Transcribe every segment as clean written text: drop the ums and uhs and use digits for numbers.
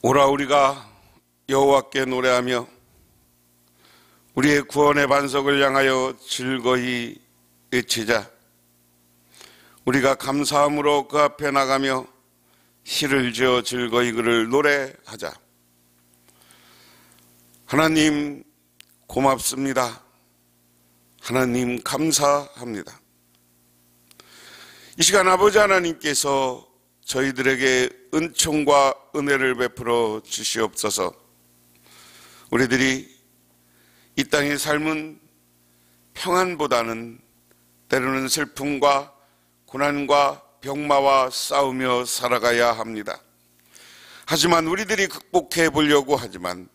오라 우리가 여호와께 노래하며 우리의 구원의 반석을 향하여 즐거이 외치자. 우리가 감사함으로 그 앞에 나가며 시를 지어 즐거이 그를 노래하자. 하나님 고맙습니다. 하나님 감사합니다. 이 시간 아버지 하나님께서 저희들에게 은총과 은혜를 베풀어 주시옵소서. 우리들이 이 땅의 삶은 평안보다는 때로는 슬픔과 고난과 병마와 싸우며 살아가야 합니다. 하지만 우리들이 극복해 보려고 하지만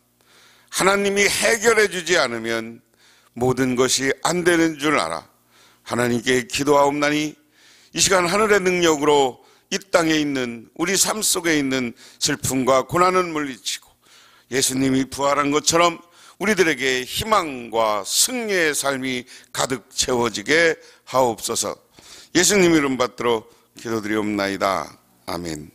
하나님이 해결해 주지 않으면 모든 것이 안 되는 줄 알아 하나님께 기도하옵나니 이 시간 하늘의 능력으로 이 땅에 있는 우리 삶 속에 있는 슬픔과 고난을 물리치고 예수님이 부활한 것처럼 우리들에게 희망과 승리의 삶이 가득 채워지게 하옵소서. 예수님 이름 받들어 기도드리옵나이다. 아멘.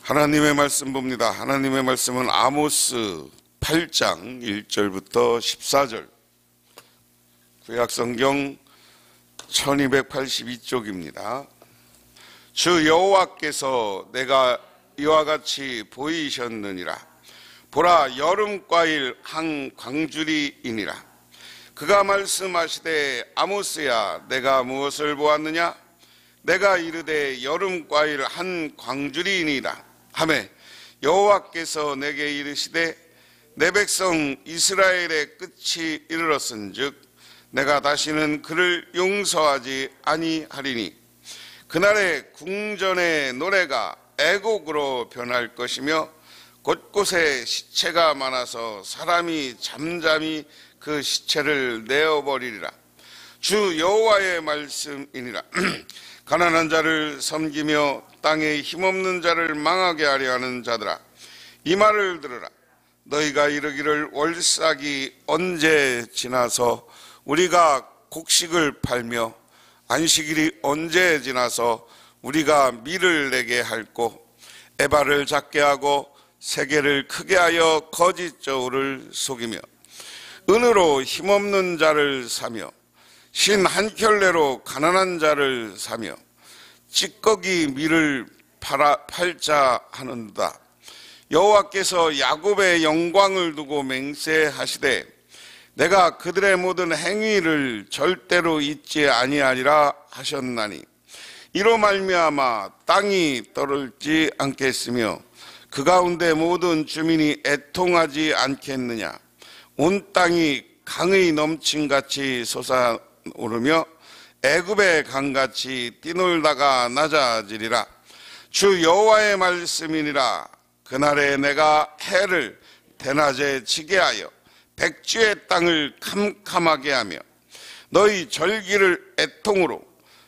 하나님의 말씀 봅니다. 하나님의 말씀은 아모스 8장 1절부터 14절, 구약성경 1282쪽입니다. 주 여호와께서 내가 이와 같이 보이셨느니라. 보라, 여름과일 한 광주리이니라. 그가 말씀하시되 아모스야, 내가 무엇을 보았느냐? 내가 이르되 여름과일 한 광주리이니라 하매 여호와께서 내게 이르시되 내 백성 이스라엘의 끝이 이르렀은즉 내가 다시는 그를 용서하지 아니하리니 그날의 궁전의 노래가 애곡으로 변할 것이며 곳곳에 시체가 많아서 사람이 잠잠히 그 시체를 내어버리리라. 주 여호와의 말씀이니라. 가난한 자를 섬기며 땅에 힘없는 자를 망하게 하려 하는 자들아, 이 말을 들으라. 너희가 이르기를 월삭이 언제 지나서 우리가 곡식을 팔며 안식일이 언제 지나서 우리가 밀을 내게 할꼬, 에바를 작게 하고 세계를 크게 하여 거짓 저울을 속이며 은으로 힘없는 자를 사며 신 한 켤레로 가난한 자를 사며 찌꺼기 밀을 팔자 하는도다. 여호와께서 야곱의 영광을 두고 맹세하시되 내가 그들의 모든 행위를 절대로 잊지 아니하리라 하셨나니 이로 말미암아 땅이 떨지 않겠으며 그 가운데 모든 주민이 애통하지 않겠느냐. 온 땅이 강의 넘침같이 솟아오르며 애굽의 강같이 뛰놀다가 낮아지리라. 주 여호와의 말씀이니라. 그날에 내가 해를 대낮에 지게 하여 백지의 땅을 캄캄하게 하며 너희 절기를 애통으로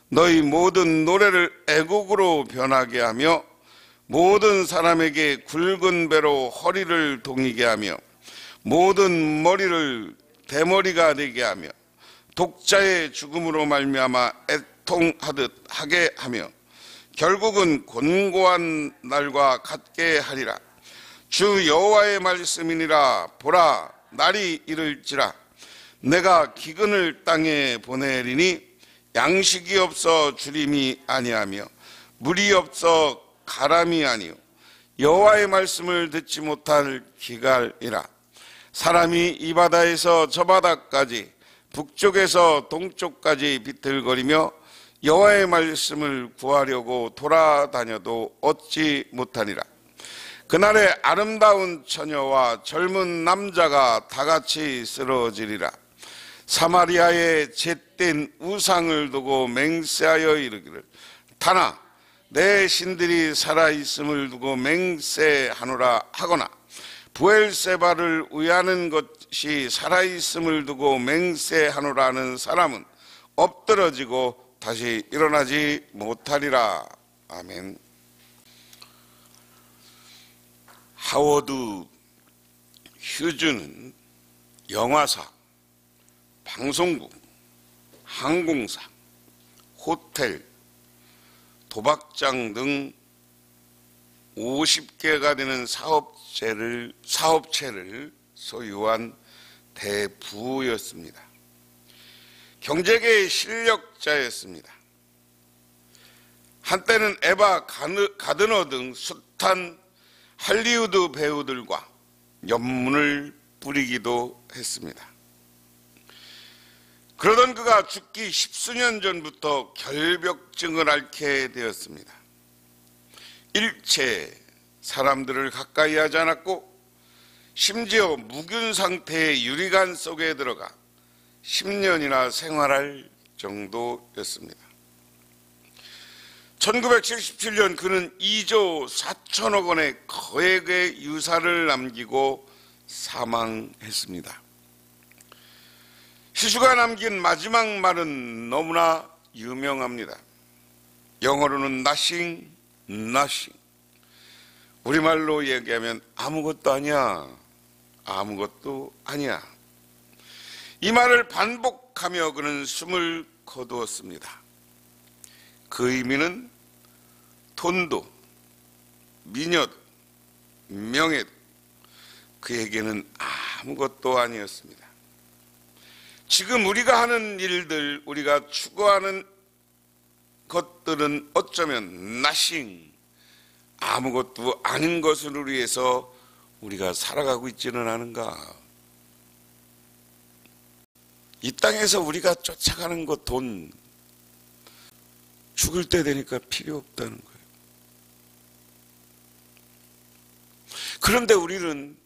너희 모든 노래를 애곡으로 변하게 하며 모든 사람에게 굵은 배로 허리를 동이게 하며 모든 머리를 대머리가 되게 하며 독자의 죽음으로 말미암아 애통하듯 하게 하며 결국은 곤고한 날과 같게 하리라. 주 여호와의 말씀이니라. 보라, 날이 이를지라. 내가 기근을 땅에 보내리니 양식이 없어 주림이 아니하며 물이 없어 가람이 아니요 여호와의 말씀을 듣지 못할 기갈이라. 사람이 이 바다에서 저 바다까지 북쪽에서 동쪽까지 비틀거리며 여호와의 말씀을 구하려고 돌아다녀도 얻지 못하니라. 그날에 아름다운 처녀와 젊은 남자가 다같이 쓰러지리라. 사마리아에 잿된 우상을 두고 맹세하여 이르기를 타나 내 신들이 살아있음을 두고 맹세하노라 하거나 부엘세바를 위하는 것이 살아있음을 두고 맹세하노라 하는 사람은 엎드러지고 다시 일어나지 못하리라. 아멘. 하워드 휴즈는 영화사, 방송국, 항공사, 호텔, 도박장 등 50개가 되는 사업체를 소유한 대부였습니다. 경제계의 실력자였습니다. 한때는 에바 가드너 등 숱한 할리우드 배우들과 연문을 뿌리기도 했습니다. 그러던 그가 죽기 십수년 전부터 결벽증을 앓게 되었습니다. 일체 사람들을 가까이 하지 않았고 심지어 무균 상태의 유리관 속에 들어가 10년이나 생활할 정도였습니다. 1977년 그는 2조 4천억 원의 거액의 유산을 남기고 사망했습니다. 시수가 남긴 마지막 말은 너무나 유명합니다. 영어로는 nothing, nothing. 우리말로 얘기하면 아무것도 아니야, 아무것도 아니야. 이 말을 반복하며 그는 숨을 거두었습니다. 그 의미는 돈도, 미녀도, 명예도 그에게는 아무것도 아니었습니다. 지금 우리가 하는 일들, 우리가 추구하는 것들은 어쩌면 nothing, 아무것도 아닌 것을 위해서 우리가 살아가고 있지는 않은가. 이 땅에서 우리가 쫓아가는 것, 돈, 죽을 때 되니까 필요 없다는 거예요. 그런데 우리는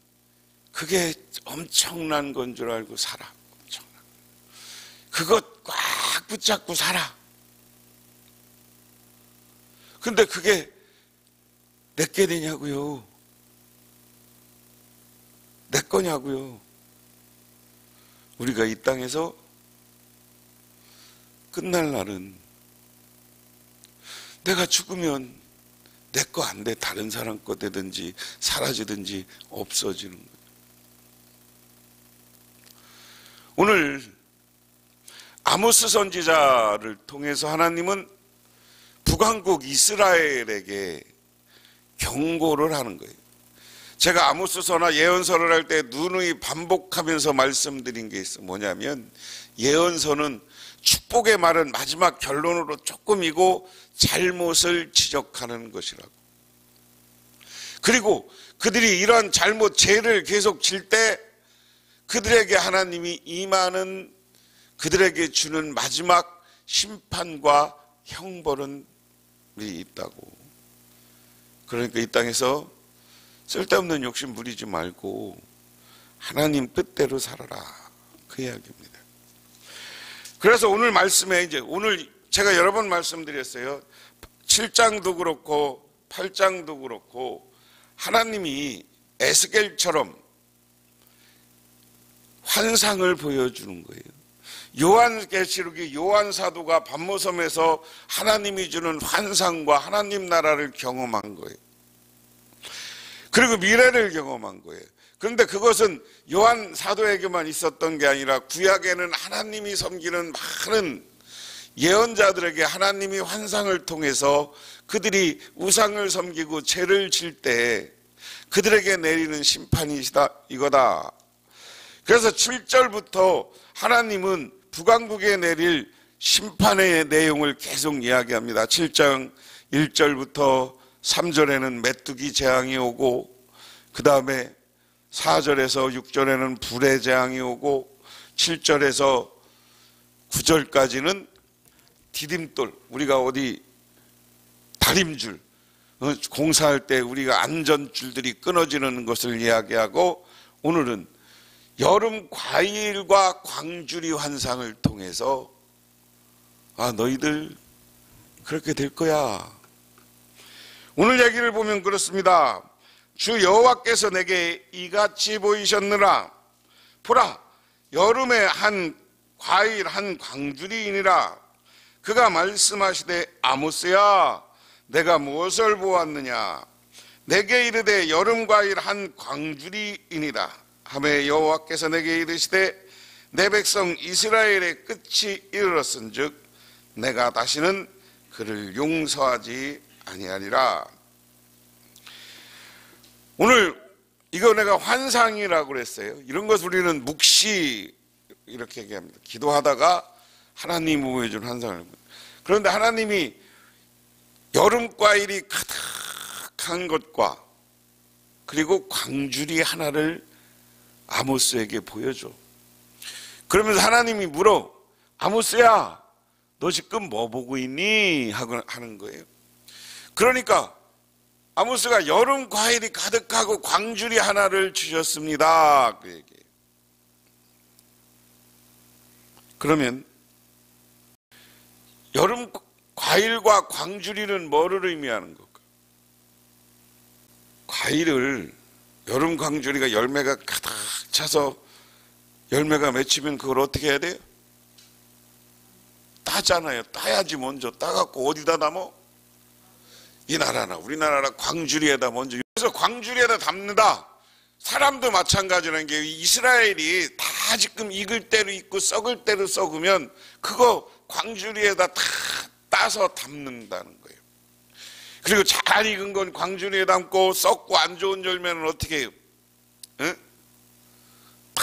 그게 엄청난 건 줄 알고 살아. 엄청난. 그것 꽉 붙잡고 살아. 근데 그게 내게 되냐고요? 내 거냐고요? 우리가 이 땅에서 끝날 날은 내가 죽으면 내 거 안 돼. 다른 사람 거 되든지 사라지든지 없어지는 거예요. 오늘 아모스 선지자를 통해서 하나님은 북왕국 이스라엘에게 경고를 하는 거예요. 제가 아모스서나 예언서를 할 때 누누이 반복하면서 말씀드린 게 있어. 뭐냐면 예언서는 축복의 말은 마지막 결론으로 조금이고 잘못을 지적하는 것이라고. 그리고 그들이 이러한 잘못, 죄를 계속 질 때 그들에게 하나님이 임하는, 그들에게 주는 마지막 심판과 형벌은 있다고. 그러니까 이 땅에서 쓸데없는 욕심 부리지 말고 하나님 뜻대로 살아라, 그 이야기입니다. 그래서 오늘 말씀에 이제 오늘 제가 여러 번 말씀드렸어요. 7장도 그렇고 8장도 그렇고 하나님이 에스겔처럼 환상을 보여주는 거예요. 요한계시록이 요한 사도가 반모섬에서 하나님이 주는 환상과 하나님 나라를 경험한 거예요. 그리고 미래를 경험한 거예요. 그런데 그것은 요한 사도에게만 있었던 게 아니라 구약에는 하나님이 섬기는 많은 예언자들에게 하나님이 환상을 통해서 그들이 우상을 섬기고 죄를 질 때 그들에게 내리는 심판이 이거다. 그래서 7절부터 하나님은 북왕국에 내릴 심판의 내용을 계속 이야기합니다. 7장 1절부터 3절에는 메뚜기 재앙이 오고, 그 다음에 4절에서 6절에는 불의 재앙이 오고, 7절에서 9절까지는 디딤돌, 우리가 어디 다림줄, 공사할 때 우리가 안전줄들이 끊어지는 것을 이야기하고, 오늘은 여름 과일과 광주리 환상을 통해서 너희들 그렇게 될 거야. 오늘 얘기를 보면 그렇습니다. 주 여호와께서 내게 이같이 보이셨느라. 보라, 여름에 한 과일 한 광주리이니라. 그가 말씀하시되 아모스야, 내가 무엇을 보았느냐. 내게 이르되 여름 과일 한 광주리이니라. 하매 여호와께서 내게 이르시되 내 백성 이스라엘의 끝이 이르렀은즉 내가 다시는 그를 용서하지 아니하리라. 오늘 이거 내가 환상이라고 그랬어요. 이런 것 우리는 묵시 이렇게 얘기합니다. 기도하다가 하나님이 보여준 환상을. 그런데 하나님이 여름 과일이 가득한 것과 그리고 광주리 하나를 아모스에게 보여줘. 그러면서 하나님이 물어. 아모스야, 너 지금 뭐 보고 있니? 하는 거예요. 그러니까 아모스가 여름 과일이 가득하고 광주리 하나를 주셨습니다. 그 얘기예요. 그러면 여름 과일과 광주리는 뭐를 의미하는 걸까? 과일을 여름 광주리가 열매가 가득 차서 열매가 맺히면 그걸 어떻게 해야 돼요? 따잖아요. 따야지 먼저. 따갖고 어디다 담어? 이 나라나 우리나라 광주리에다 먼저. 그래서 광주리에다 담는다. 사람도 마찬가지라는 게 이스라엘이 다 지금 익을 대로 익고 썩을 대로 썩으면 그거 광주리에다 다 따서 담는다는 거예요. 그리고 잘 익은 건 광주리에 담고 썩고 안 좋은 열매는 어떻게 해요? 응? 다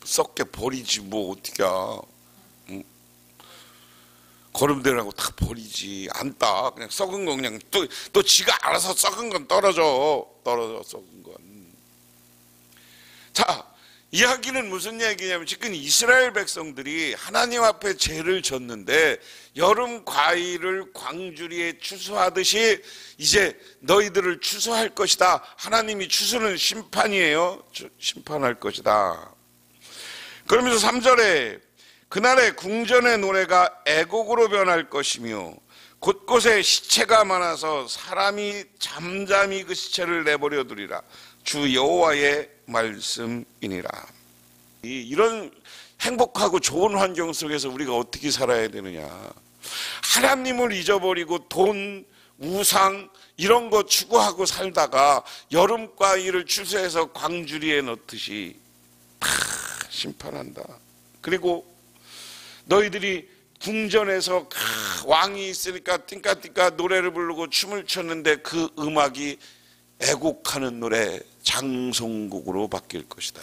썩게 버리지 뭐 어떻게 해. 응? 거름대라고 다 버리지. 안 따. 그냥 썩은 거 그냥 또 지가 알아서 썩은 건 떨어져 썩은 건. 자, 이야기는 무슨 얘기냐면 지금 이스라엘 백성들이 하나님 앞에 죄를 졌는데 여름 과일을 광주리에 추수하듯이 이제 너희들을 추수할 것이다. 하나님이 추수는 심판이에요. 심판할 것이다. 그러면서 3절에 그날의 궁전의 노래가 애곡으로 변할 것이며 곳곳에 시체가 많아서 사람이 잠잠히 그 시체를 내버려 두리라. 주 여호와의 말씀이니라. 이런 행복하고 좋은 환경 속에서 우리가 어떻게 살아야 되느냐. 하나님을 잊어버리고 돈, 우상 이런 거 추구하고 살다가 여름 과일을 추수해서 광주리에 넣듯이 다 심판한다. 그리고 너희들이 궁전에서 왕이 있으니까 띵까띵까 노래를 부르고 춤을 췄는데 그 음악이 애곡하는 노래, 장송곡으로 바뀔 것이다.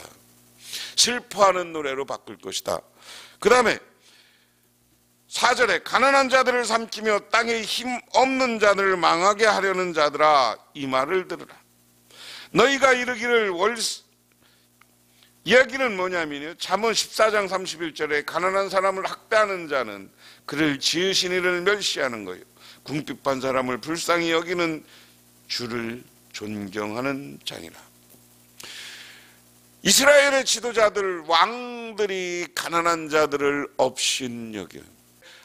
슬퍼하는 노래로 바뀔 것이다. 그 다음에 4절에 가난한 자들을 삼키며 땅에 힘 없는 자들을 망하게 하려는 자들아 이 말을 들으라. 너희가 이르기를 이야기는 뭐냐면요, 잠언 14장 31절에 가난한 사람을 학대하는 자는 그를 지으신 이를 멸시하는 거예요. 궁핍한 사람을 불쌍히 여기는 주를 존경하는 자니라. 이스라엘의 지도자들, 왕들이 가난한 자들을 업신여겨.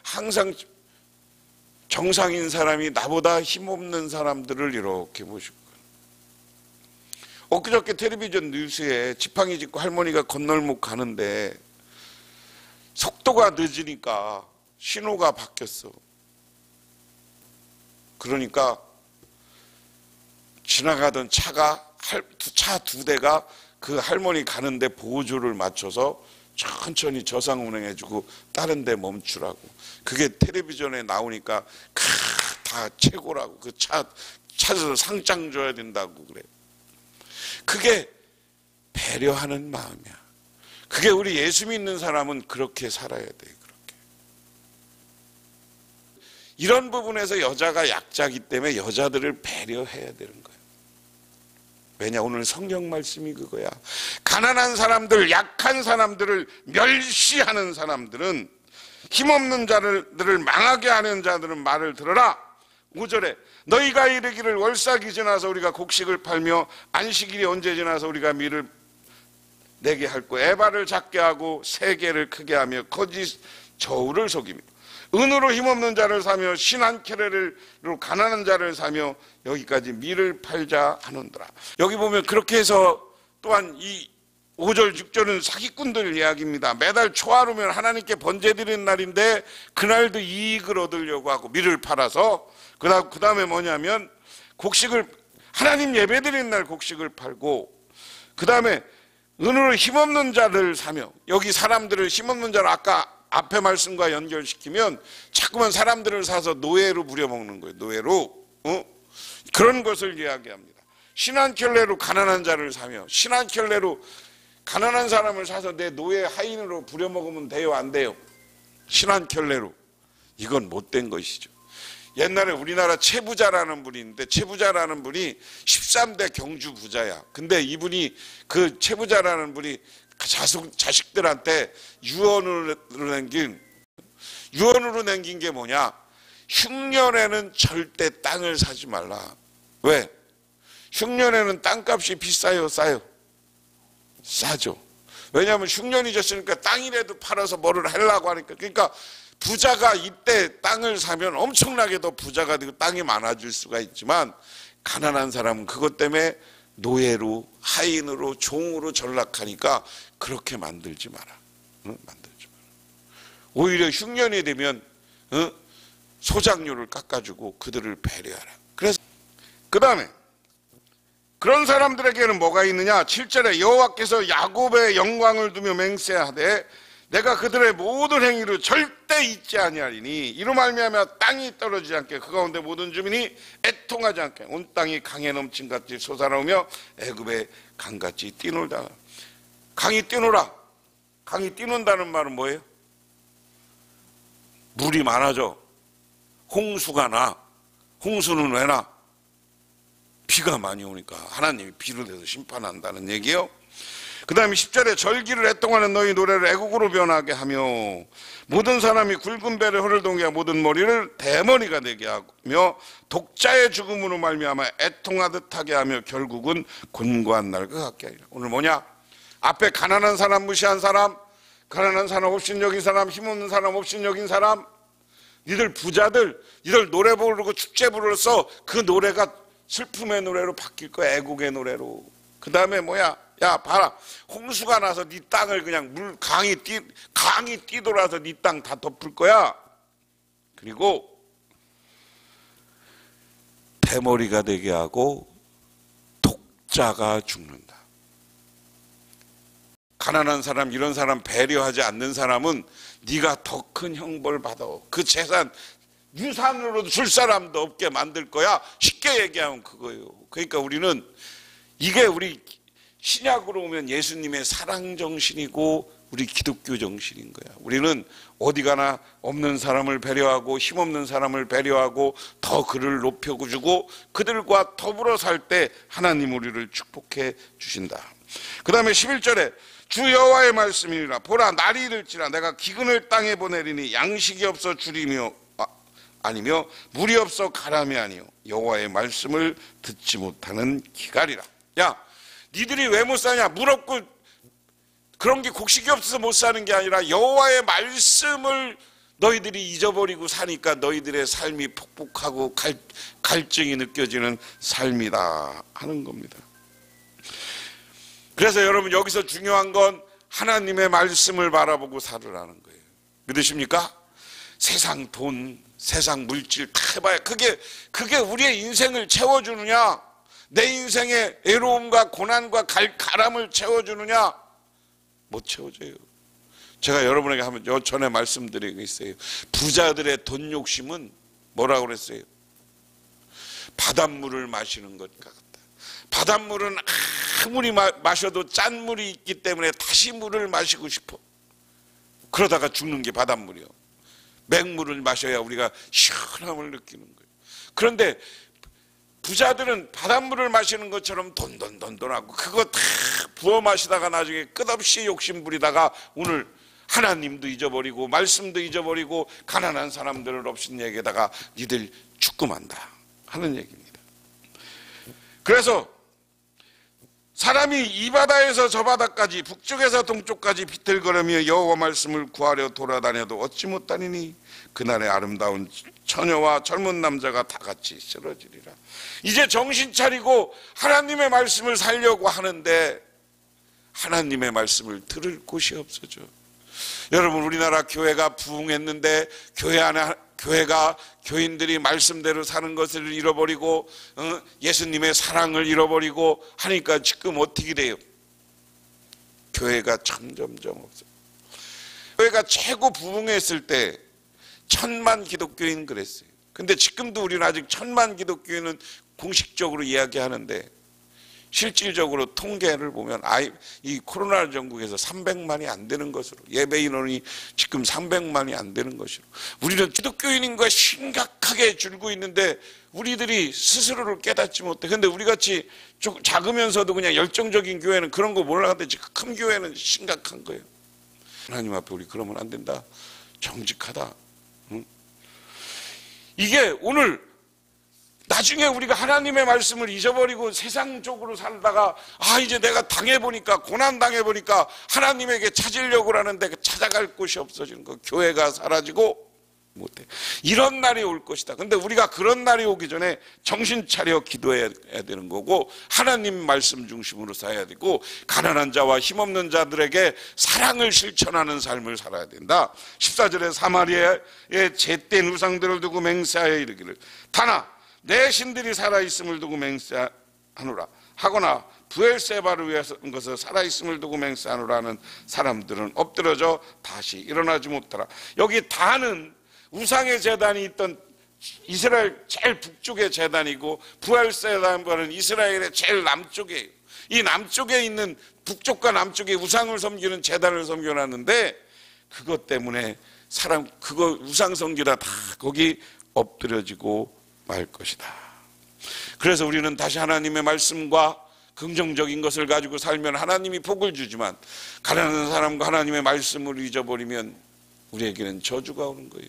항상 정상인 사람이 나보다 힘없는 사람들을 이렇게 보시고. 엊그저께 텔레비전 뉴스에 지팡이 짚고 할머니가 건널목 가는데 속도가 늦으니까 신호가 바뀌었어. 그러니까 지나가던 차 두 대가 그 할머니 가는데 보조를 맞춰서 천천히 저상 운행해주고 다른 데 멈추라고. 그게 텔레비전에 나오니까 다 최고라고. 그 찾아서 상장 줘야 된다고 그래. 그게 배려하는 마음이야. 그게 우리 예수 믿는 사람은 그렇게 살아야 돼. 그렇게. 이런 부분에서 여자가 약자기 때문에 여자들을 배려해야 되는 거야. 왜냐, 오늘 성경 말씀이 그거야. 가난한 사람들, 약한 사람들을 멸시하는 사람들은, 힘없는 자들을 망하게 하는 자들은 말을 들어라. 5절에 너희가 이르기를 월삭이 지나서 우리가 곡식을 팔며 안식일이 언제 지나서 우리가 밀을 내게 할고 에바를 작게 하고 세계를 크게 하며 거짓 저울을 속이며 은으로 힘없는 자를 사며 신한 캐레로 가난한 자를 사며 여기까지 밀을 팔자 하는더라. 여기 보면 그렇게 해서 또한 이 5절 6절은 사기꾼들 이야기입니다. 매달 초하루면 하나님께 번제 드리는 날인데 그날도 이익을 얻으려고 하고 밀을 팔아서 그 다음에 뭐냐면 곡식을 하나님 예배 드리는 날 곡식을 팔고 그 다음에 은으로 힘없는 자를 사며, 여기 사람들을 힘없는 자를 아까 앞에 말씀과 연결시키면 자꾸만 사람들을 사서 노예로 부려먹는 거예요. 노예로. 그런 것을 이야기합니다. 신한켤레로 가난한 자를 사며 신한켤레로 가난한 사람을 사서 내 노예 하인으로 부려먹으면 돼요, 안 돼요? 신한켤레로. 이건 못된 것이죠. 옛날에 우리나라 최부자라는 분이 있는데, 최부자라는 분이 13대 경주 부자야. 근데 이분이, 그 최부자라는 분이 자식들한테 유언으로 남긴 게 뭐냐? 흉년에는 절대 땅을 사지 말라. 왜? 흉년에는 땅값이 비싸요, 싸요? 싸죠. 왜냐하면 흉년이 졌으니까 땅이라도 팔아서 뭐를 하려고 하니까. 그러니까 부자가 이때 땅을 사면 엄청나게 더 부자가 되고 땅이 많아질 수가 있지만, 가난한 사람은 그것 때문에 노예로, 하인으로, 종으로 전락하니까 그렇게 만들지 마라. 만들지 마라. 오히려 흉년이 되면 소작료를 깎아주고 그들을 배려하라. 그래서 그 다음에 그런 사람들에게는 뭐가 있느냐? 7절에 여호와께서 야곱의 영광을 두며 맹세하되 내가 그들의 모든 행위를 절대 잊지 아니하리니 이로 말미암아 땅이 떨어지지 않게 그 가운데 모든 주민이 애통하지 않게 온 땅이 강에 넘친 같이 솟아나오며 애굽의 강같이 뛰놀다. 강이 뛰노라. 강이 뛰논다는 말은 뭐예요? 물이 많아져. 홍수가 나. 홍수는 왜 나? 비가 많이 오니까 하나님이 비를 내서 심판한다는 얘기예요. 그 다음에 10절에 절기를 애통하는 너희 노래를 애곡으로 변하게 하며 모든 사람이 굵은 배를 허를 동게 하고 모든 머리를 대머리가 되게 하며 독자의 죽음으로 말미암아 애통하듯 하게 하며 결국은 곤고한 날과 같게 하리라. 오늘 뭐냐? 앞에 가난한 사람 무시한 사람, 가난한 사람 업신여긴 사람, 힘없는 사람 업신여긴 사람, 니들 부자들, 니들 노래 부르고 축제 부르서 그 노래가 슬픔의 노래로 바뀔 거야. 애국의 노래로. 그 다음에 뭐야? 야 봐라, 홍수가 나서 네 땅을 그냥 강이 뛰돌아서 네 땅 다 덮을 거야. 그리고 대머리가 되게 하고 독자가 죽는다. 가난한 사람, 이런 사람 배려하지 않는 사람은 네가 더 큰 형벌 받아. 그 재산 유산으로도 줄 사람도 없게 만들 거야. 쉽게 얘기하면 그거예요. 그러니까 우리는 이게 우리 신약으로 오면 예수님의 사랑 정신이고 우리 기독교 정신인 거야. 우리는 어디 가나 없는 사람을 배려하고 힘없는 사람을 배려하고 더 그를 높여주고 그들과 더불어 살 때 하나님 우리를 축복해 주신다. 그 다음에 11절에 주 여호와의 말씀이니라. 보라, 날이 이를지라 내가 기근을 땅에 보내리니 양식이 없어 줄이며 아니며 물이 없어 가람이 아니요 여호와의 말씀을 듣지 못하는 기갈이라. 야, 니들이 왜 못 사냐? 물 없고 그런 게 곡식이 없어서 못 사는 게 아니라 여호와의 말씀을 너희들이 잊어버리고 사니까 너희들의 삶이 폭복하고 갈증이 느껴지는 삶이다 하는 겁니다. 그래서 여러분, 여기서 중요한 건 하나님의 말씀을 바라보고 살으라는 거예요. 믿으십니까? 세상 돈, 세상 물질 다 해봐야 그게 우리의 인생을 채워주느냐? 내 인생의 애로움과 고난과 가람을 채워주느냐? 못 채워줘요. 제가 여러분에게 한번 전에 말씀드린 게 있어요. 부자들의 돈 욕심은 뭐라고 그랬어요? 바닷물을 마시는 것 같다. 바닷물은 아무리 마셔도 짠 물이 있기 때문에 다시 물을 마시고 싶어. 그러다가 죽는 게 바닷물이요. 맹물을 마셔야 우리가 시원함을 느끼는 거예요. 그런데 부자들은 바닷물을 마시는 것처럼 돈하고 그거 다 부어 마시다가 나중에 끝없이 욕심 부리다가 오늘 하나님도 잊어버리고 말씀도 잊어버리고 가난한 사람들을 없인 얘기에다가 니들 죽고만다 하는 얘기입니다. 그래서 사람이 이 바다에서 저 바다까지 북쪽에서 동쪽까지 비틀거리며 여호와 말씀을 구하려 돌아다녀도 얻지 못하니니 그날의 아름다운 처녀와 젊은 남자가 다 같이 쓰러지리라. 이제 정신 차리고 하나님의 말씀을 살려고 하는데 하나님의 말씀을 들을 곳이 없어져. 여러분, 우리나라 교회가 부흥했는데 교회가 교인들이 말씀대로 사는 것을 잃어버리고 예수님의 사랑을 잃어버리고 하니까 지금 어떻게 돼요? 교회가 점점점 없어요. 교회가 최고 부흥했을 때 1000만 기독교인 그랬어요. 근데 지금도 우리는 아직 1000만 기독교인은 공식적으로 이야기하는데 실질적으로 통계를 보면 이 코로나 전국에서 300만이 안 되는 것으로, 예배 인원이 지금 300만이 안 되는 것으로, 우리는 기독교인인가 심각하게 줄고 있는데 우리들이 스스로를 깨닫지 못해. 근데 우리같이 좀 작으면서도 그냥 열정적인 교회는 그런 거 몰라가는데 큰 교회는 심각한 거예요. 하나님 앞에 우리 그러면 안 된다. 정직하다. 응? 이게 오늘 나중에 우리가 하나님의 말씀을 잊어버리고 세상적으로 살다가 이제 내가 당해보니까, 고난 당해보니까 하나님에게 찾으려고 하는데 찾아갈 곳이 없어지는 거, 교회가 사라지고 못해. 이런 날이 올 것이다. 근데 우리가 그런 날이 오기 전에 정신 차려 기도해야 되는 거고, 하나님 말씀 중심으로 살아야 되고, 가난한 자와 힘없는 자들에게 사랑을 실천하는 삶을 살아야 된다. 14절에 사마리아의 잿된 우상들을 두고 맹세하여 이르기를 다나 내 신들이 살아있음을 두고 맹세하노라 하거나 부엘세바를 위해서 것을 살아있음을 두고 맹세하노라 하는 사람들은 엎드러져 다시 일어나지 못하라. 여기 다는 우상의 제단이 있던 이스라엘 제일 북쪽의 제단이고, 부엘세바는 이스라엘의 제일 남쪽이에요. 이 남쪽에 있는, 북쪽과 남쪽에 우상을 섬기는 제단을 섬겨놨는데, 그것 때문에 그거 우상 섬기다 다 거기 엎드려지고 말 것이다. 그래서 우리는 다시 하나님의 말씀과 긍정적인 것을 가지고 살면 하나님이 복을 주지만, 가난한 사람과 하나님의 말씀을 잊어버리면 우리에게는 저주가 오는 거예요.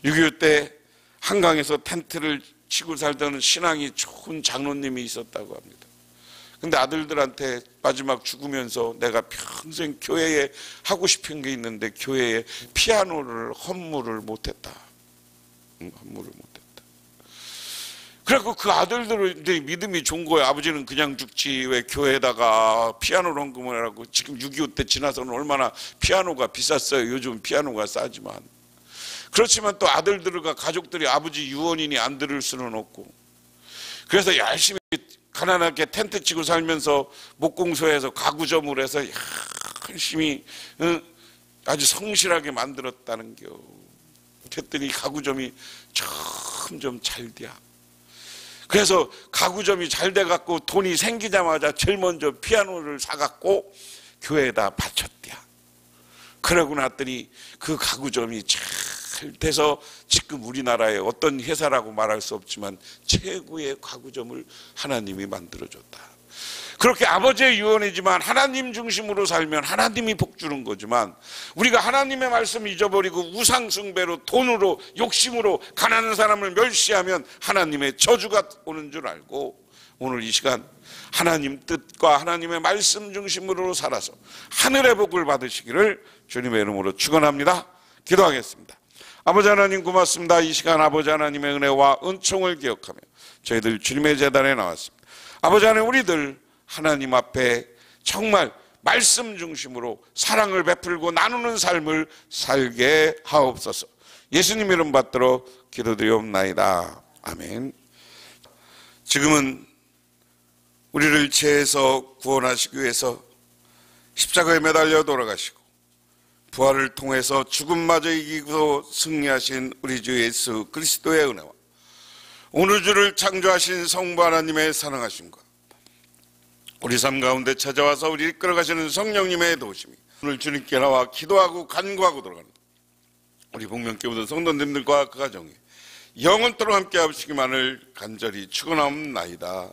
6.25 때 한강에서 텐트를 치고 살던 신앙이 좋은 장로님이 있었다고 합니다. 근데 아들들한테 마지막 죽으면서 내가 평생 교회에 하고 싶은 게 있는데 교회에 피아노를 헌물을 못했다. 헌물을 못했다. 그래갖고 그 아들들은 믿음이 좋은 거예요. 아버지는 그냥 죽지 왜 교회에다가 피아노를 헌금을 하라고. 지금 6.25 때 지나서는 얼마나 피아노가 비쌌어요. 요즘 피아노가 싸지만. 그렇지만 또 아들들과 가족들이 아버지 유언이니 안 들을 수는 없고, 그래서 열심히 가난하게 텐트 치고 살면서 목공소에서 가구점을 해서 열심히 아주 성실하게 만들었다는 겨. 그랬더니 가구점이 점점 잘 돼야. 그래서 가구점이 잘 돼갖고 돈이 생기자마자 제일 먼저 피아노를 사갖고 교회에다 바쳤대야. 그러고 났더니 그 가구점이 잘 돼서 지금 우리나라의 어떤 회사라고 말할 수 없지만 최고의 가구점을 하나님이 만들어줬다. 그렇게 아버지의 유언이지만 하나님 중심으로 살면 하나님이 복 주는 거지만, 우리가 하나님의 말씀 잊어버리고 우상 숭배로, 돈으로, 욕심으로 가난한 사람을 멸시하면 하나님의 저주가 오는 줄 알고, 오늘 이 시간 하나님 뜻과 하나님의 말씀 중심으로 살아서 하늘의 복을 받으시기를 주님의 이름으로 축원합니다. 기도하겠습니다. 아버지 하나님 고맙습니다. 이 시간 아버지 하나님의 은혜와 은총을 기억하며 저희들 주님의 제단에 나왔습니다. 아버지 하나님, 우리들 하나님 앞에 정말 말씀 중심으로 사랑을 베풀고 나누는 삶을 살게 하옵소서. 예수님 이름 받들어 기도드리옵나이다. 아멘. 지금은 우리를 죄에서 구원하시기 위해서 십자가에 매달려 돌아가시고 부활을 통해서 죽음마저 이기고 승리하신 우리 주 예수 그리스도의 은혜와 온 우주를 창조하신 성부 하나님의 사랑하심과 우리 삶 가운데 찾아와서 우리를 이끌어가시는 성령님의 도우심이 오늘 주님께 나와 기도하고 간구하고 돌아가는 우리 복명교회 모든 성도님들과 그 가정에 영원토록 함께 하시기만을 간절히 축원하옵나이다.